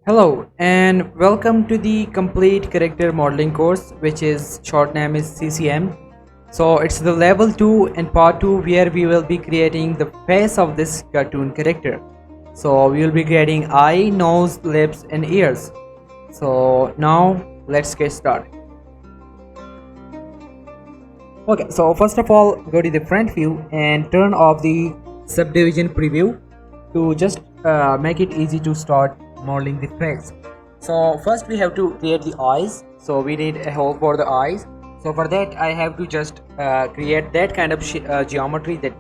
Hello and welcome to the complete character modeling course, which is short name is CCM. So it's the level 2 and part 2 where we will be creating the face of this cartoon character. So we will be creating eye, nose, lips and ears. So now let's get started. Okay, so first of all go to the front view and turn off the subdivision preview to just make it easy to start modeling the face. So first we have to create the eyes, so we need a hole for the eyes. So for that I have to just create that kind of geometry that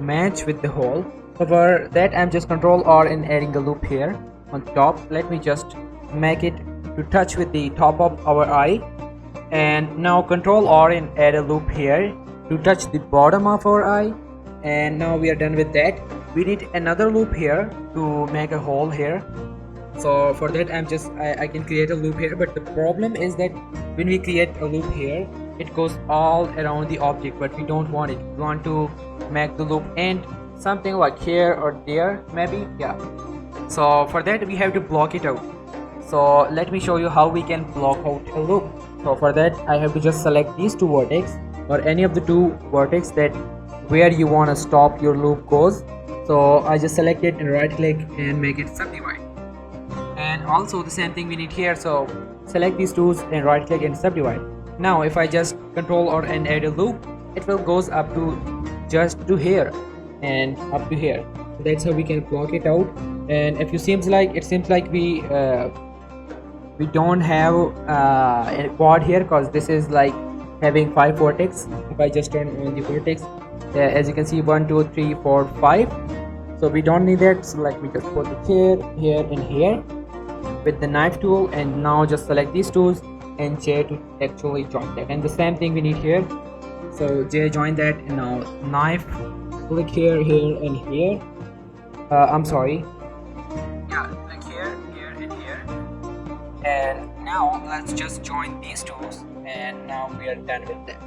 match with the hole. So for that I'm just control R and adding a loop here on top. Let me just make it to touch with the top of our eye, and now control R and add a loop here to touch the bottom of our eye. And now we are done with that. We need another loop here to make a hole here. So for that I can create a loop here, but the problem is that when we create a loop here it goes all around the object, but we don't want it. We want to make the loop end something like here or there maybe. Yeah, so for that we have to block it out. So let me show you how we can block out a loop. So for that I have to just select these two vertex or any of the two vertex that where you want to stop your loop goes. So I just select it and right click and make it subdivide. And also the same thing we need here, so select these tools and right click and subdivide. Now if I just control or and add a loop, it will goes up to just to here and up to here. So that's how we can block it out. And if it seems like we don't have a quad here because this is like having 5 vertex. If I just turn on the vertex, as you can see 1 2 3 4 5, so we don't need that. So let me just put it here and here with the knife tool, and now just select these tools and J to actually join that. And the same thing we need here, so J join that, and now knife click here and here. I'm sorry, yeah, click here and here. And now let's just join these tools, and now we are done with that.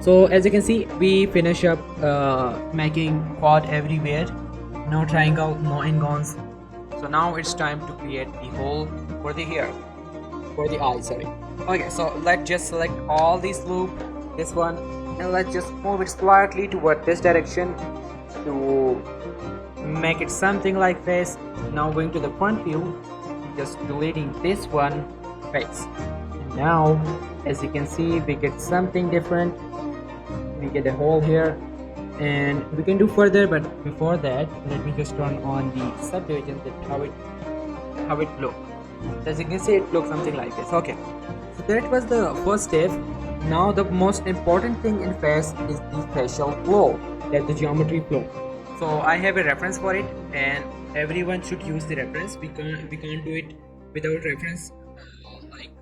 So as you can see we finish up making quad everywhere, no triangle, no engons. So now it's time to create the hole for the hair, for the eye, sorry. Okay, so let's just select all these loop, this one, and let's just move it slightly toward this direction to make it something like face. Now going to the front view, just deleting this one face. And now as you can see we get something different. We get a hole here and we can do further, but before that let me just turn on the subdivision, that how it look. As you can see it looks something like this. Okay, so that was the first step. Now the most important thing in face is the facial flow, that the geometry flow. So I have a reference for it and everyone should use the reference. We can't do it without reference. Like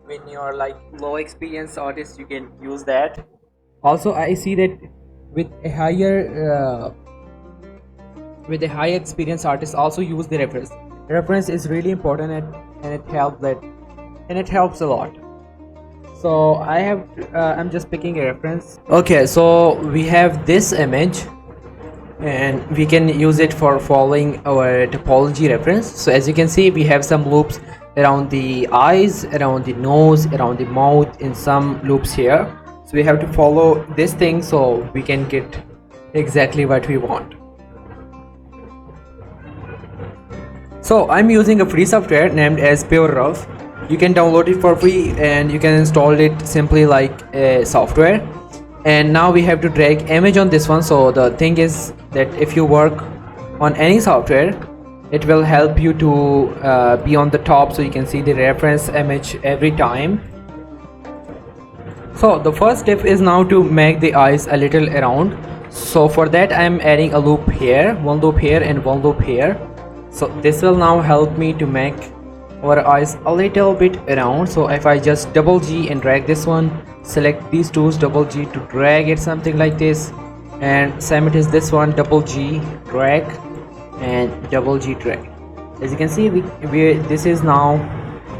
when you're like low experience artist you can use that. Also I see that with a higher experience artists also use the reference. Reference is really important, and it helps a lot. So I'm just picking a reference. Okay, so we have this image and we can use it for following our topology reference. So as you can see we have some loops around the eyes, around the nose, around the mouth, and some loops here. So we have to follow this thing so we can get exactly what we want. So I'm using a free software named as Pure Rough. You can download it for free and you can install it simply like a software. And now we have to drag image on this one. So the thing is that if you work on any software, it will help you to be on the top so you can see the reference image every time. So the first step is now to make the eyes a little around. So for that I am adding a loop here, one loop here and one loop here. So this will now help me to make our eyes a little bit around. So if I just double G and drag this one, select these tools, double G to drag it something like this, and same it is this one, double G drag and double G drag. As you can see this is now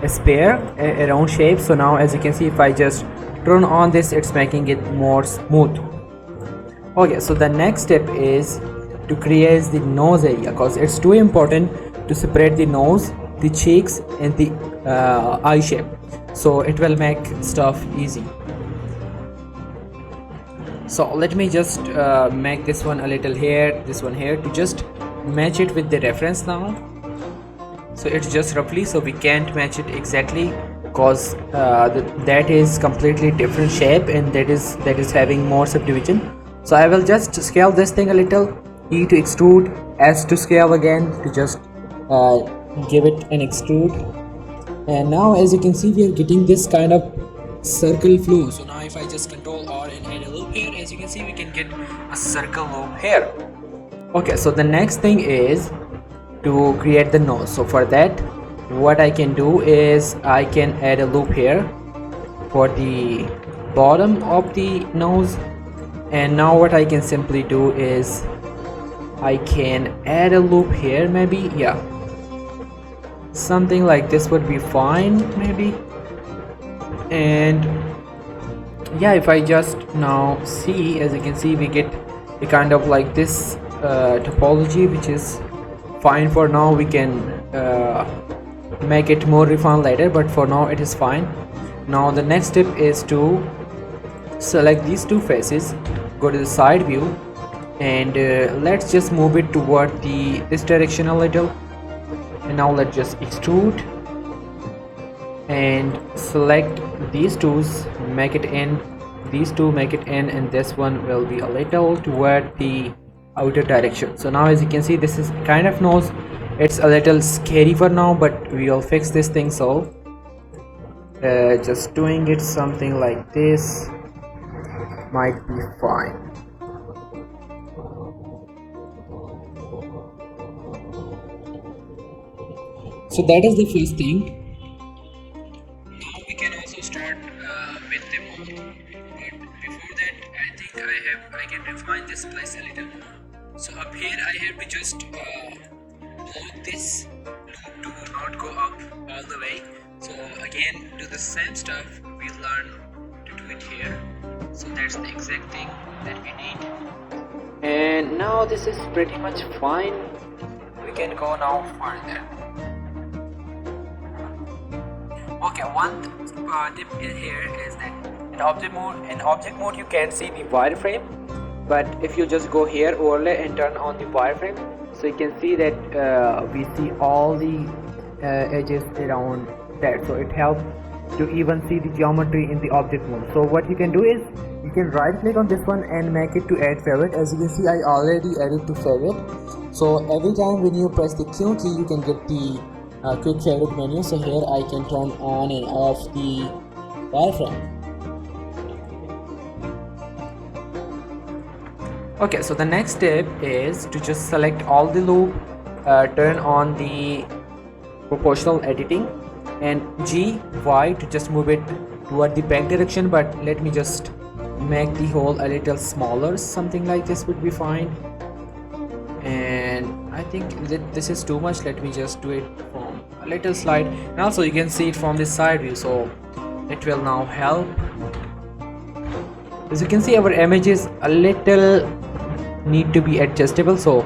a sphere, a round shape. So now as you can see if I just turn on this, it's making it more smooth. Okay, so the next step is to create the nose area because it's too important to separate the nose, the cheeks, and the eye shape, so it will make stuff easy. So let me just make this one a little here, this one here, to just match it with the reference now. So it's just roughly, so we can't match it exactly because that is completely different shape, and that is having more subdivision. So I will just scale this thing a little, E to extrude, S to scale again to just give it an extrude. And now as you can see, we are getting this kind of circle flow. So now if I just control R and add a loop here, as you can see, we can get a circle loop here. Okay, so the next thing is to create the nose. So for that, what I can do is I can add a loop here for the bottom of the nose. And now what I can simply do is I can add a loop here, maybe, yeah, something like this would be fine maybe. And yeah, if I just now see, as you can see, we get a kind of like this topology, which is fine for now. We can make it more refined later, but for now it is fine. Now the next step is to select these two faces, go to the side view, and let's just move it toward this direction a little. And now let's just extrude and select these two, make it in, these two make it in, and this one will be a little toward the outer direction. So now as you can see, this is kind of nose. It's a little scary for now, but we will fix this thing. So just doing it something like this might be fine. So that is the first thing. Now we can also start with the mold, but before that I think I can refine this place a little more. So up here I have to just block this loop to not go up all the way. So again, do the same stuff we learn to do it here. So that's the exact thing that we need. And now this is pretty much fine. We can go now further. Okay, one tip in here is that in object mode you can see the wireframe, but if you just go here, overlay, and turn on the wireframe, so you can see that we see all the edges around that, so it helps to even see the geometry in the object mode. So what you can do is you can right click on this one and make it to add favorite. As you can see, I already added to favorite, so every time when you press the Q key you can get the quick favorite menu. So here I can turn on and off the wireframe. Okay, so the next step is to just select all the loop, turn on the proportional editing, and G, Y to just move it toward the back direction. But let me just make the hole a little smaller, something like this would be fine. And I think that this is too much. Let me just do it from a little slide, and also you can see it from this side view, so it will now help. As you can see, our image is a little need to be adjustable, so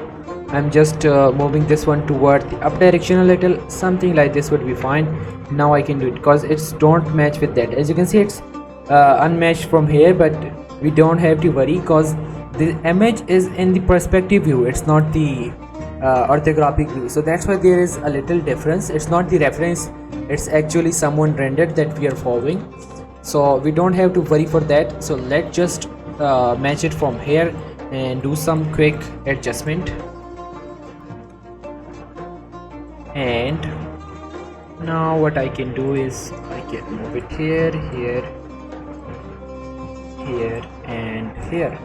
I'm just moving this one toward the up direction a little, something like this would be fine. Now I can do it because it's don't match with that. As you can see, it's unmatched from here, but we don't have to worry because the image is in the perspective view, it's not the orthographic view, so that's why there is a little difference. It's not the reference, it's actually someone rendered that we are following, so we don't have to worry for that. So let's just match it from here and do some quick adjustment. And now what I can do is I can move it here, here, here, and here.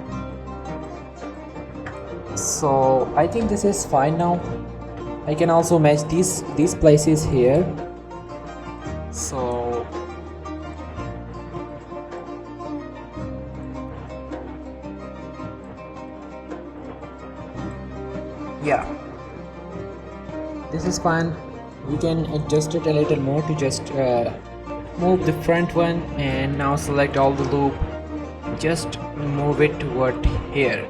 So I think this is fine now. I can also match these places here. So yeah, this is fine. We can adjust it a little more to just move the front one, and now select all the loop, just move it toward here.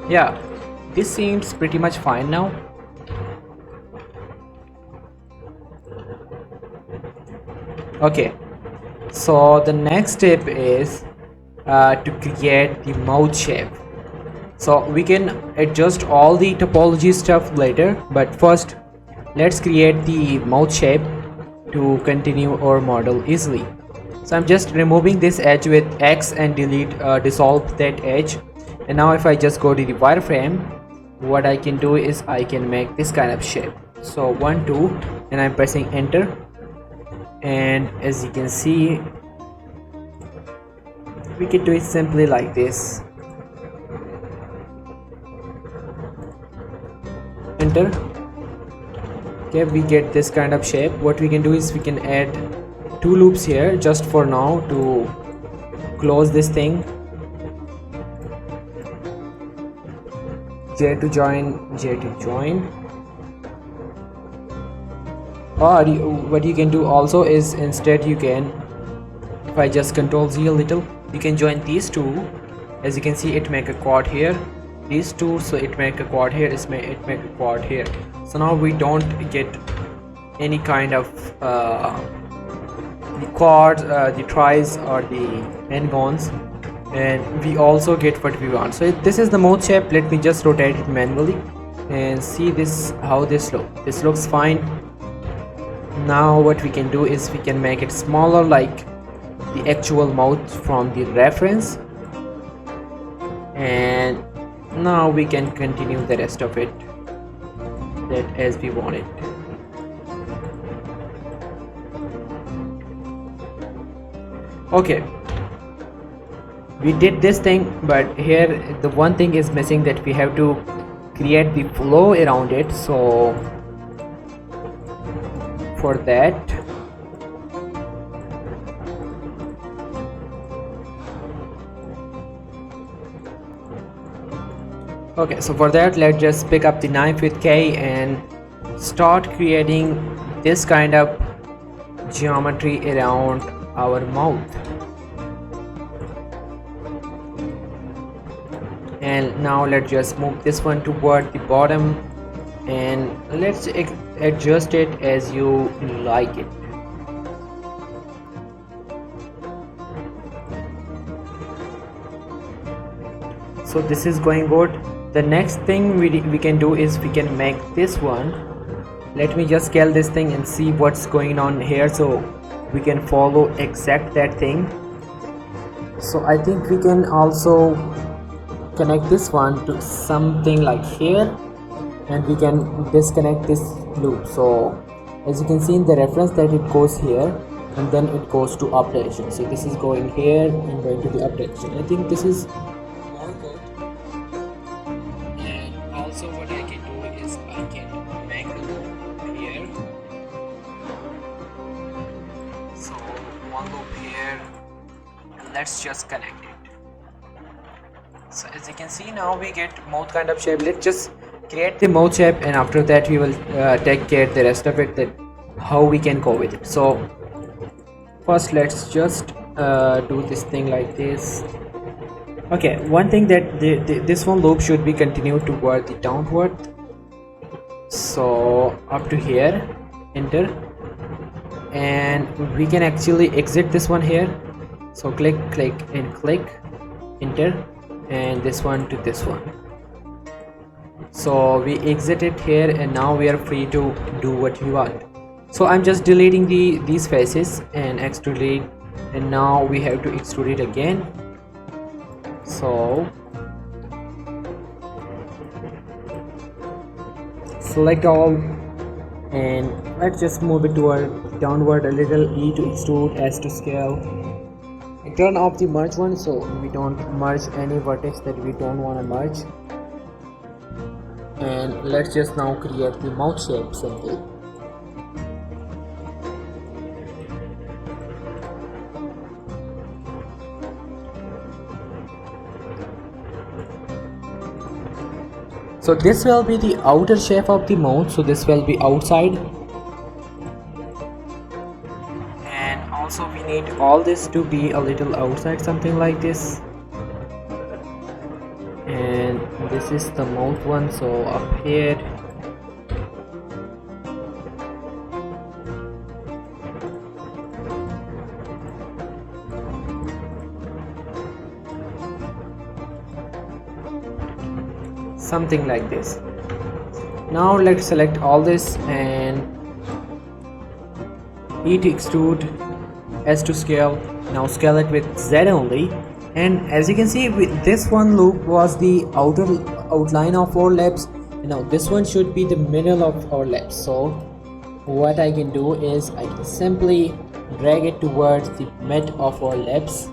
Yeah, this seems pretty much fine now. Okay, so the next step is to create the mouth shape. So we can adjust all the topology stuff later, but first let's create the mouth shape to continue our model easily. So I'm just removing this edge with X and dissolve that edge. And now if I just go to the wireframe, what I can do is I can make this kind of shape. So 1 2, and I'm pressing enter, and as you can see we can do it simply like this. Enter. Okay, we get this kind of shape. What we can do is we can add 2 loops here just for now to close this thing. J to join, J to join. Or what you can do also is instead you can, if I just control Z a little, you can join these two. As you can see, it make a chord here. These two, so it make a chord here. It make a chord here. So now we don't get any kind of the chords, the tries or the n-gons, and we also get what we want. So this is the mouth shape. Let me just rotate it manually and see this, how this looks. This looks fine. Now what we can do is we can make it smaller like the actual mouth from the reference, and now we can continue the rest of it that as we want it. Okay, we did this thing, but here the one thing is missing, that we have to create the flow around it. So for that, okay, so for that let's just pick up the knife with K and start creating this kind of geometry around our mouth. And now let's just move this one toward the bottom, and let's adjust it as you like it. So this is going good. The next thing we can do is we can make this one. Let me just scale this thing and see what's going on here, so we can follow exact that thing. So I think we can also connect this one to something like here, and we can disconnect this loop. So as you can see in the reference that it goes here and then it goes to up direction. So this is going here and going to the up direction. I think this is more good. And also what I can do is I can make a loop here. So one loop here, and let's just connect it. So as you can see, now we get mouth kind of shape. Let's just create the mouth shape, and after that we will take care the rest of it, that how we can go with it. So first let's just do this thing like this. Okay, one thing that this one loop should be continued toward the downward. So up to here, enter, and we can actually exit this one here. So click and click, enter, and this one to this one. So we exit it here, and now we are free to do what we want. So I'm just deleting these faces and extrude, and now we have to extrude it again. So select all, and let's just move it toward downward a little. E to extrude, S to scale. Turn off the merge one, so we don't merge any vertex that we don't want to merge. And let's just now create the mouth shape simply. So this will be the outer shape of the mouth, so this will be outside. Also we need all this to be a little outside, something like this. And this is the mouth one, so up here. something like this. Now let's select all this and E to extrude, S to scale. Now scale it with Z only, and as you can see, with this one loop was the outer outline of our lips. Now this one should be the middle of our lips. So what I can do is I can simply drag it towards the mid of our lips.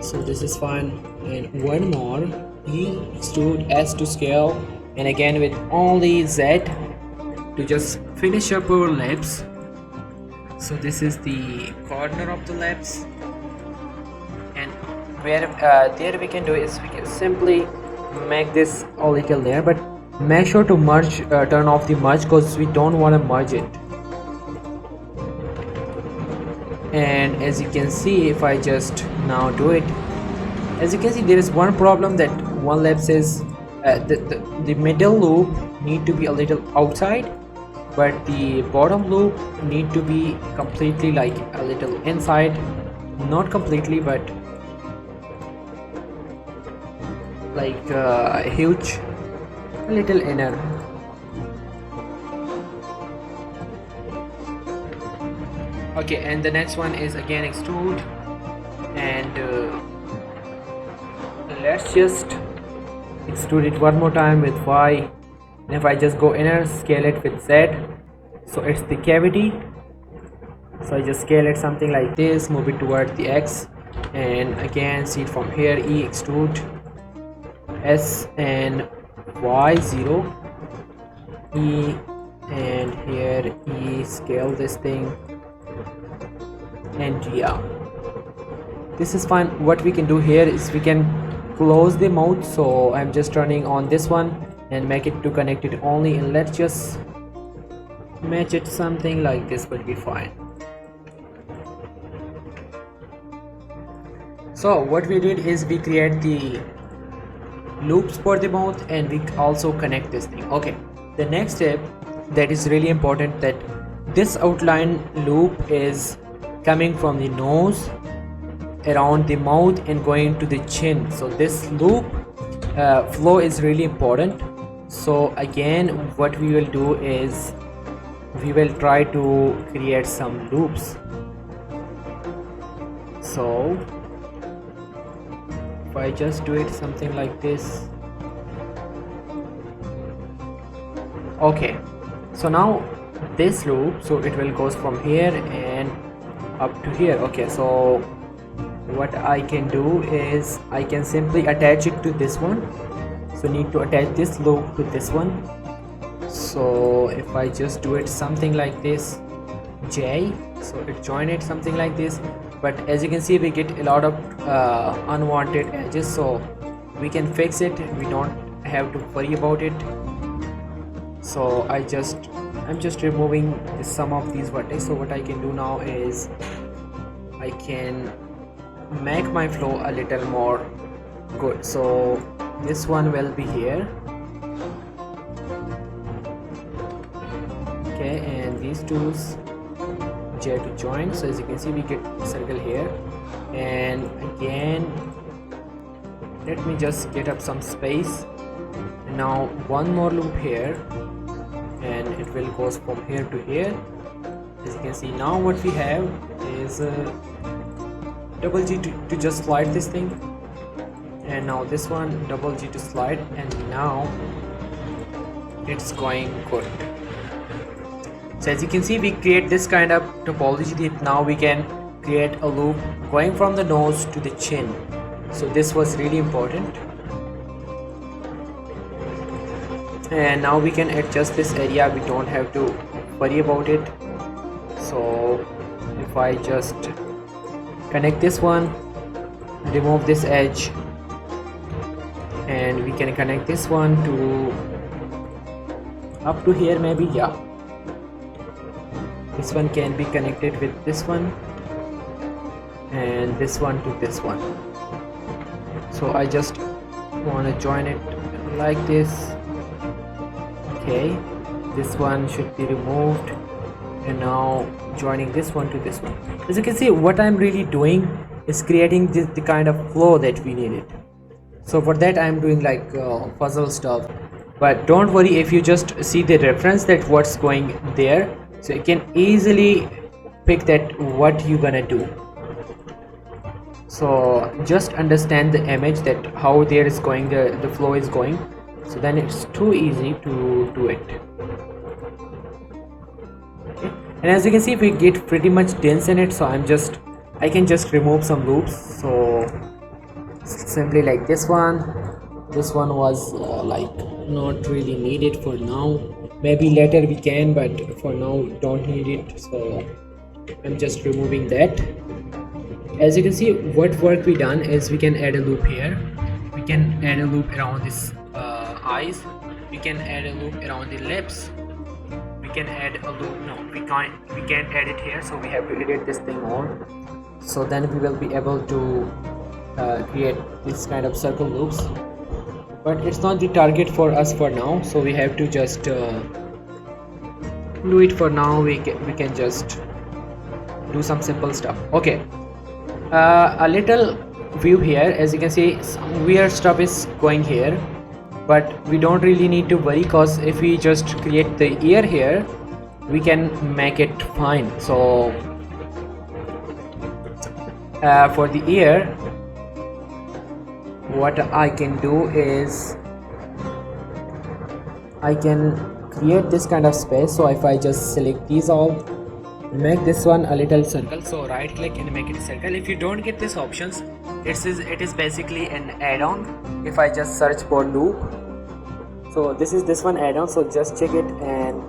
So this is fine, and one more, E extrude, S to scale, and again with only Z to just finish up our lips. So this is the corner of the lips, and where there we can do is we can simply make this a little there, but make sure to merge, turn off the merge, because we don't want to merge it. And as you can see, if I just now do it, as you can see, there is one problem that one lips is the middle loop need to be a little outside, but the bottom loop need to be completely like a little inside, not completely, but like huge, a little inner. Okay, and the next one is again extrude, and let's just extrude it one more time with Y. And if I just go inner, scale it with Z, so it's the cavity. So I just scale it something like this, move it toward the X, and again see it from here, E extrude, S and Y 0, E, and here E scale this thing, and yeah, this is fine. What we can do here is we can close the mouth, so I'm just turning on this one and make it to connect it only, and let's just match it something like this will be fine. So what we did is we create the loops for the mouth, and we also connect this thing. Okay, the next step that is really important, that this outline loop is coming from the nose around the mouth and going to the chin. So this loop flow is really important. So again, what we will do is we will try to create some loops. So if I just do it something like this. Okay, so now this loop, so it will goes from here and up to here. Okay, so what I can do is I can simply attach it to this one. So need to attach this loop to this one. So if I just do it something like this, J, so it join it something like this. But as you can see, we get a lot of unwanted edges, so we can fix it. We don't have to worry about it. So I'm just removing some of these vertices. So what I can do now is I can make my flow a little more good. So this one will be here, okay, and these tools, J to join. So as you can see, we get circle here, and again let me just get up some space, and now one more loop here, and it will go from here to here. As you can see, now what we have is double G to just slide this thing, and now this one double G to slide, and now it's going good. So as you can see, we create this kind of topology that now we can create a loop going from the nose to the chin. So this was really important, and now we can adjust this area. We don't have to worry about it. So if I just connect this one, remove this edge, and we can connect this one to up to here maybe. Yeah, this one can be connected with this one, and this one to this one. So I just want to join it like this. Okay, this one should be removed, and now joining this one to this one. As you can see, what I'm really doing is creating the kind of flow that we needed. So for that I'm doing like puzzle stuff, but don't worry if you just see the reference that what's going there, so you can easily pick that what you gonna do. So just understand the image that how there is going, the flow is going, so then it's too easy to do it. Okay. And as you can see we get pretty much dense in it, so I can just remove some loops. So simply like this one was like not really needed for now, maybe later we can, but for now don't need it, so I'm just removing that. As you can see what work we done is we can add a loop here, we can add a loop around this eyes, we can add a loop around the lips, we can add a loop, no we can't add it here, so we have to edit this thing on, so then we will be able to create this kind of circle loops, but it's not the target for us for now, so we have to just do it for now. We can just do some simple stuff. Okay, a little view here, as you can see some weird stuff is going here, but we don't really need to worry, because if we just create the ear here we can make it fine. So for the ear what I can do is I can create this kind of space. So if I just select these all, make this one a little circle, so right click and make it a circle. If you don't get these options, it is basically an add-on. If I just search for loop, so this is this one add-on, so just check it and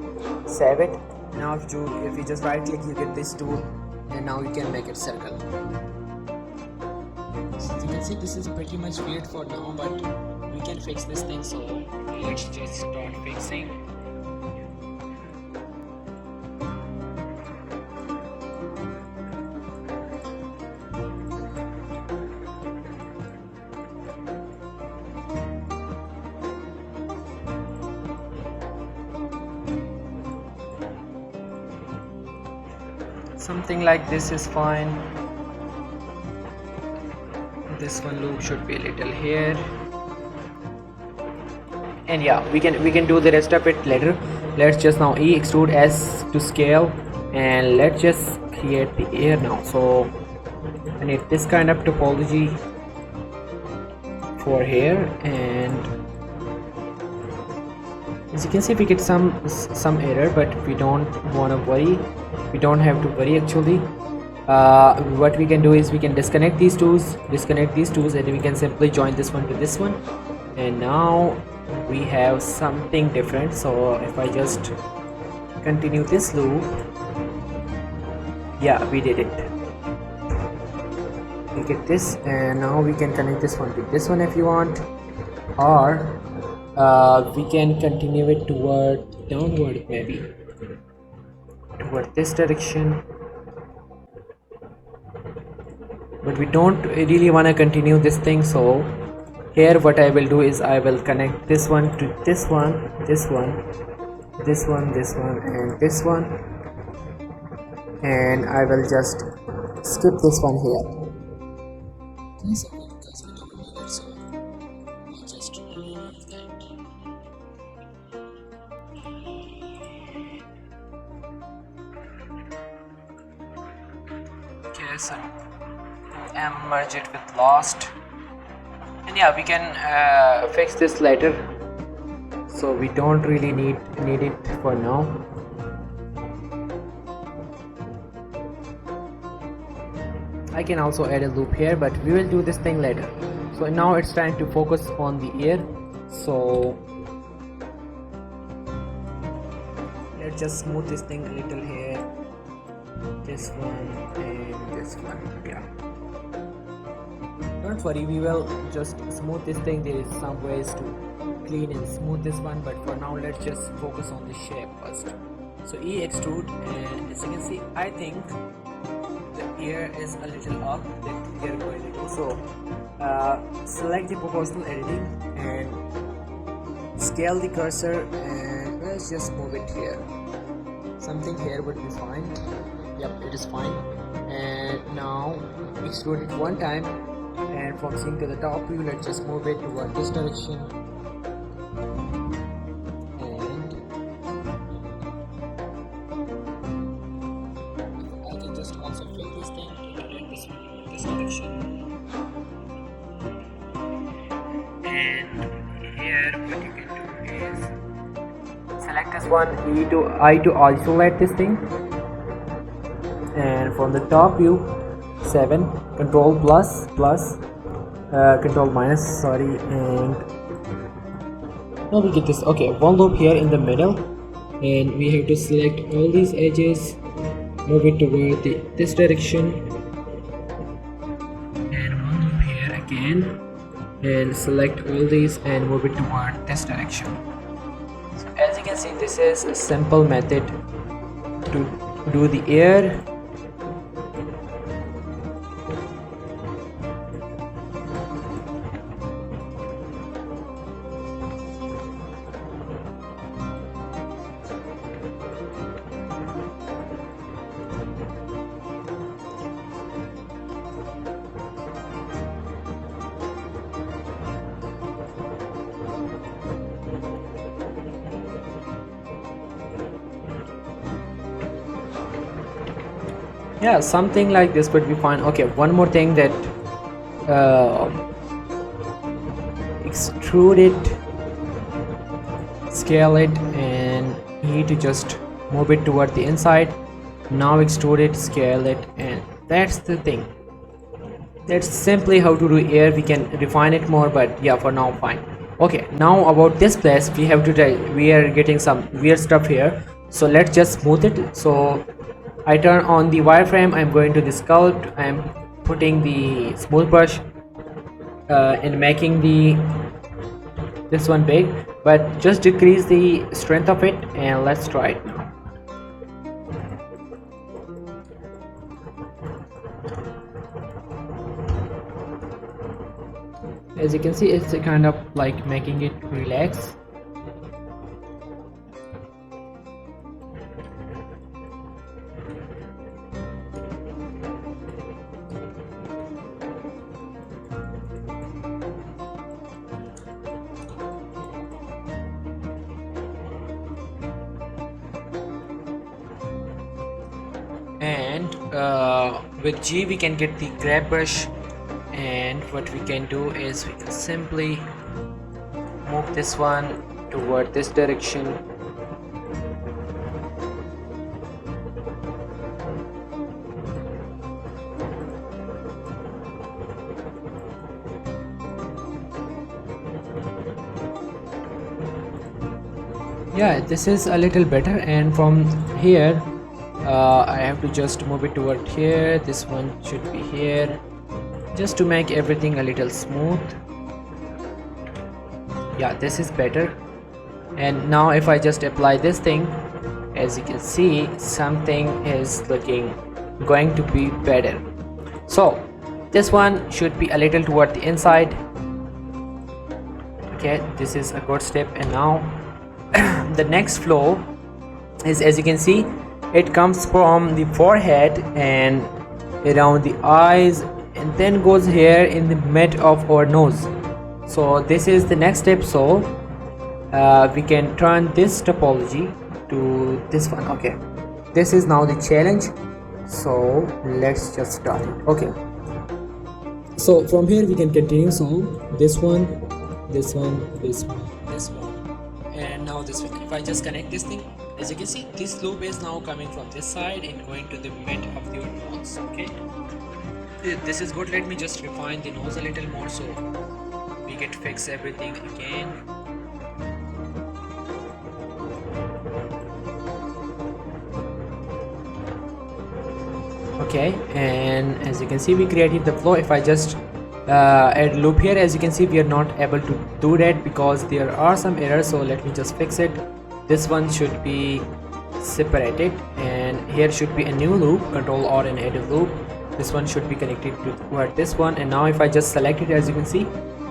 save it. Now if you just right click, you get this tool, and now you can make it circle. So you can see this is pretty much weird for now, but we can fix this thing, so let's just start fixing. Something like this is fine. This one loop should be a little here, and yeah, we can do the rest of it later. Let's just now extrude as to scale, and let's just create the ear now. So I need this kind of topology for here, and as you can see we get some error, but we don't want to worry, we don't have to worry actually. What we can do is we can disconnect these tools, and we can simply join this one to this one, and now we have something different. So if I just continue this loop, yeah, we did it. We get this, and now we can connect this one to this one if you want, or we can continue it toward downward, maybe toward this direction, but we don't really want to continue this thing. So here what I will do is I will connect this one to this one, this one, this one, this one, and this one, and I will just skip this one here. Because we don't need it, so I'll just remove that. Okay, so merge it with lost, and yeah, we can fix this later, so we don't really need it for now. I can also add a loop here, but we will do this thing later. So now it's time to focus on the ear, so let's just smooth this thing a little here, this one and this one. Yeah, don't worry, we will just smooth this thing. There is some ways to clean and smooth this one, but for now let's just focus on the shape first. So extrude, and as you can see I think the ear is a little up that we are going to do. So select the proportional editing and scale the cursor, and let's just move it here. Something here would be fine. Yep, it is fine. And now extrude it one time, and and from seeing to the top view, let's just move it toward this direction, and I can just also fill this thing to rotate this direction. And here what you can do is select this one, I to isolate this thing, and from the top view 7, control control minus, sorry, and now we get this. Okay, one loop here in the middle, and we have to select all these edges, move it toward this direction, and one loop here again, and select all these and move it toward this direction. So as you can see, this is a simple method to do the air. Yeah, something like this would be fine. Okay, one more thing, that extrude it, scale it, and you need to just move it toward the inside. Now extrude it, scale it, and that's the thing. That's simply how to do air. We can refine it more, but yeah, for now fine. Okay, now about this place, we have to try, we are getting some weird stuff here, so let's just smooth it. So I turn on the wireframe, I'm going to the sculpt, I'm putting the smooth brush and making this one big, but just decrease the strength of it, and let's try it now. As you can see, it's a kind of like making it relax. And with G we can get the grab brush, and what we can do is we can simply move this one toward this direction, yeah, this is a little better. And from here I have to just move it toward here. This one should be here, just to make everything a little smooth. Yeah, this is better. And now if I just apply this thing, as you can see, something is going to be better. So this one should be a little toward the inside. Okay, this is a good step. And now the next flow is, as you can see, it comes from the forehead and around the eyes, and then goes here in the mid of our nose. So this is the next step. So we can turn this topology to this one. Okay, this is now the challenge, so let's just start it. Okay, so from here we can continue. So this one, this one, this one, this one, and now this one. If I just connect this thing, as you can see, this loop is now coming from this side and going to the mid of your nose. Okay, this is good. Let me just refine the nose a little more so we get to fix everything again. Okay, and as you can see, we created the flow. If I just add loop here, as you can see, we are not able to do that because there are some errors. So let me just fix it. This one should be separated, and here should be a new loop, control or an add a loop. This one should be connected to this one, and now if I just select it, as you can see,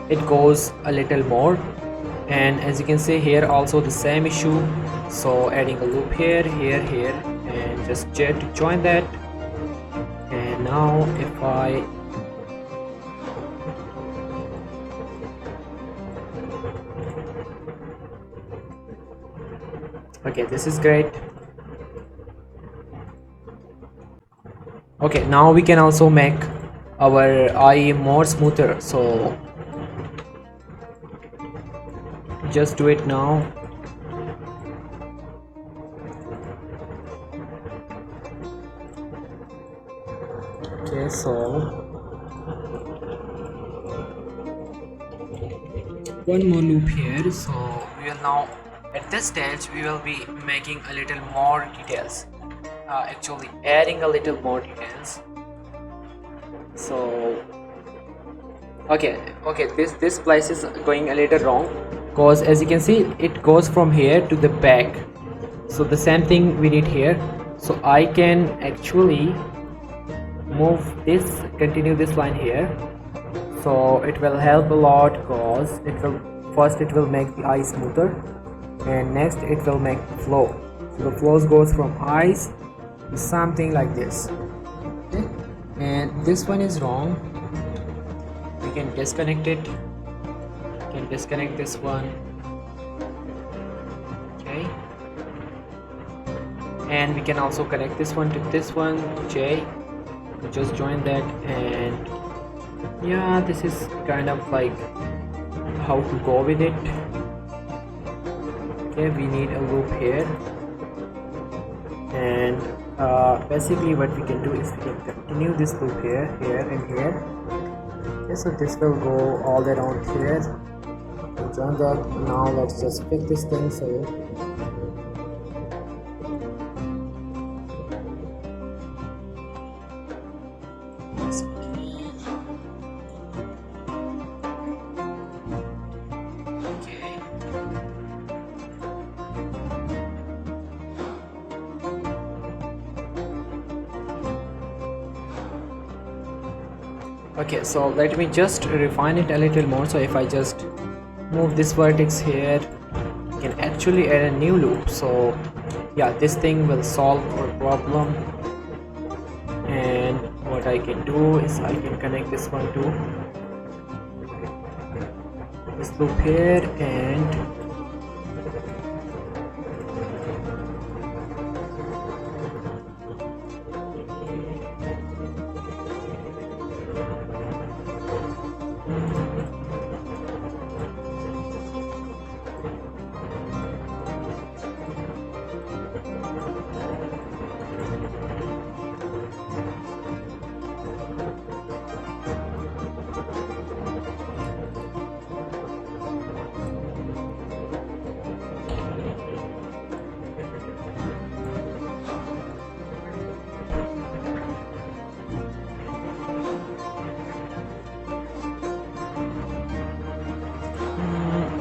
it goes a little more. And as you can see here, also the same issue. So adding a loop here, here, here, and just to join that. And now if I Okay, this is great. Okay, now we can also make our eye more smoother, so just do it now. Okay, so one more loop here. So we will now, at this stage we will be making a little more details, actually adding a little more details. So okay, this place is going a little wrong, because as you can see it goes from here to the back. So the same thing we need here. So I can actually move this, continue this line here, so it will help a lot, because it will, first it will make the eye smoother, and next it will make the flow. So the flows goes from eyes to something like this. Okay, and this one is wrong. We can disconnect it. We can disconnect this one. Okay, and we can also connect this one to this one, J. Just join that, and yeah, this is kind of like how to go with it. Okay, we need a loop here, and basically what we can do is we can continue this loop here, here and here. Okay, so this will go all the way around here. Join that. Now let's just pick this thing. So okay, so let me just refine it a little more. So if I just move this vertex here, I can actually add a new loop. So yeah, this thing will solve our problem. And what I can do is I can connect this one to this loop here, and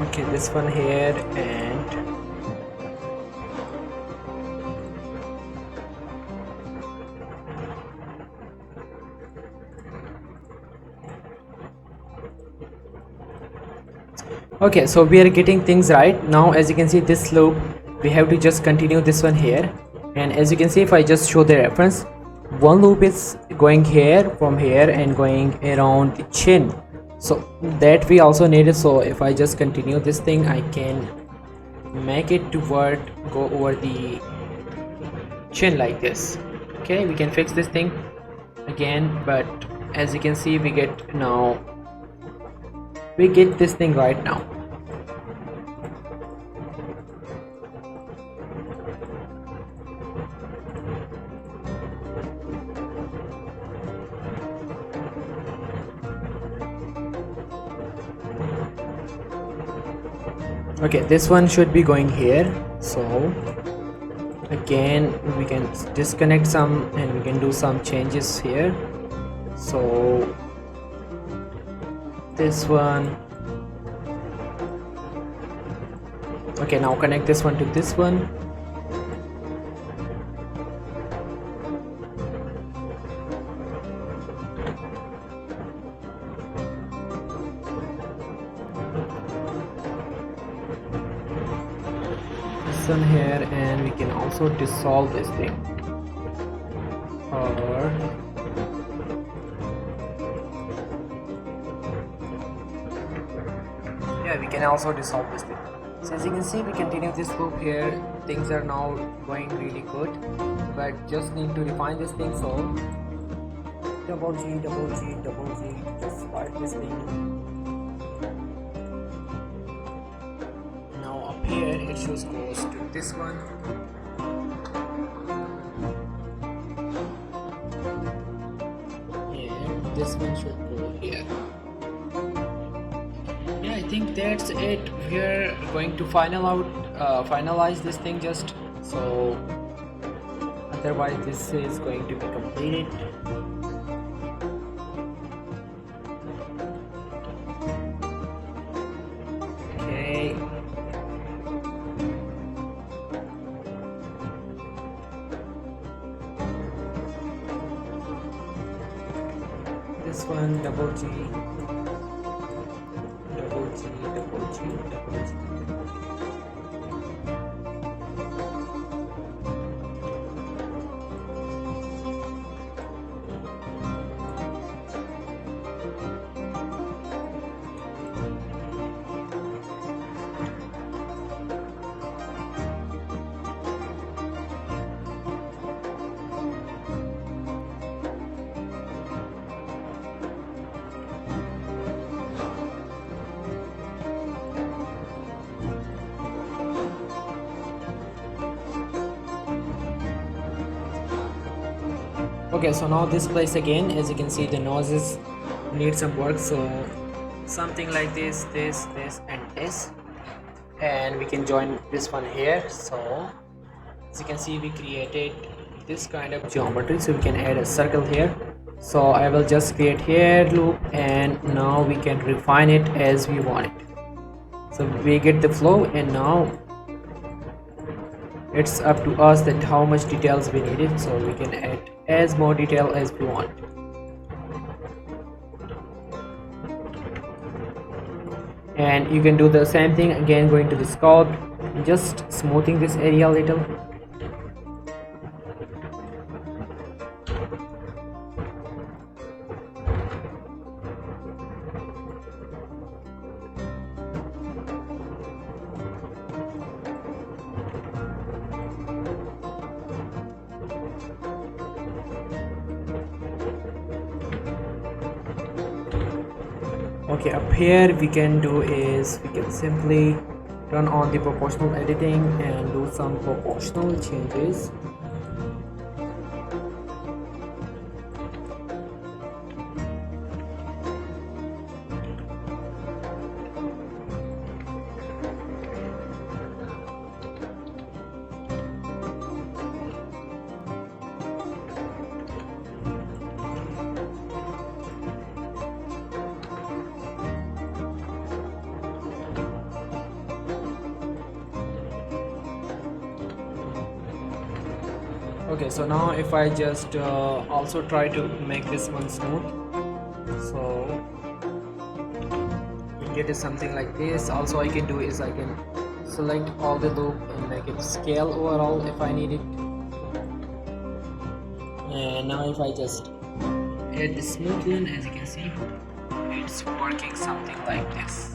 okay, this one here, and okay, so we are getting things right now. As you can see, this loop we have to just continue this one here, and as you can see, if I just show the reference, one loop is going here from here and going around the chin, so that we also need it. So if I just continue this thing, I can make it toward go over the chin like this. Okay, we can fix this thing again, but as you can see, we get now, we get this thing right now. Okay, this one should be going here. So again, we can disconnect some and we can do some changes here. So this one, okay, now connect this one to this one. This one here, and we can also dissolve this thing, or yeah, we can also dissolve this thing. So as you can see, we continue this loop here, things are now going really good, but just need to refine this thing. So double G, just swipe this thing. Now up here it shows goes to this one. And this one should go here. Yeah, I think that's it. We're going to finalize this thing just so, otherwise this is going to be completed. Okay. This one double G. Okay, so now this place again, as you can see, the noses need some work, so something like this, and this, and we can join this one here. So as you can see, we created this kind of geometry, so we can add a circle here. So I will just create here loop, and now we can refine it as we want it. So we get the flow, and now it's up to us that how much details we needed, so we can add as more detail as we want. And you can do the same thing again, going to the sculpt, just smoothing this area a little. Okay, up here we can do is we can simply turn on the proportional editing and do some proportional changes. Okay, so now if I just also try to make this one smooth, so we get something like this. Also I can do is I can select all the loop and make it scale overall if I need it. And now if I just add the smooth one, as you can see, it's working something like this.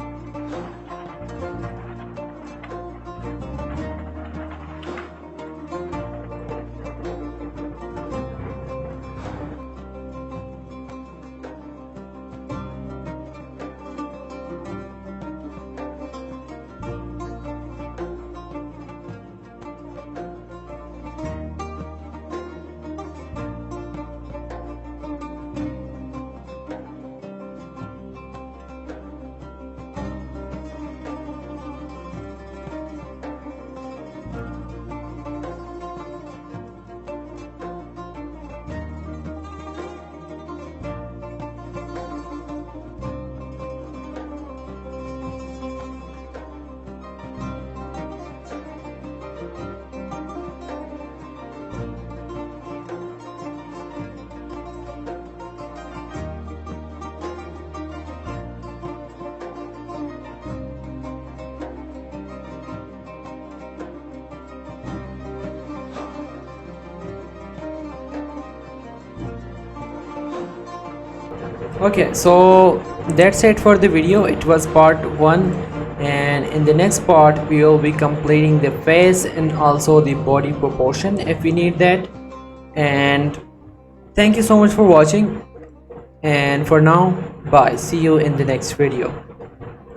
Okay, so that's it for the video. It was part 1 and in the next part we will be completing the face and also the body proportion if we need that. And thank you so much for watching, and for now, bye, see you in the next video.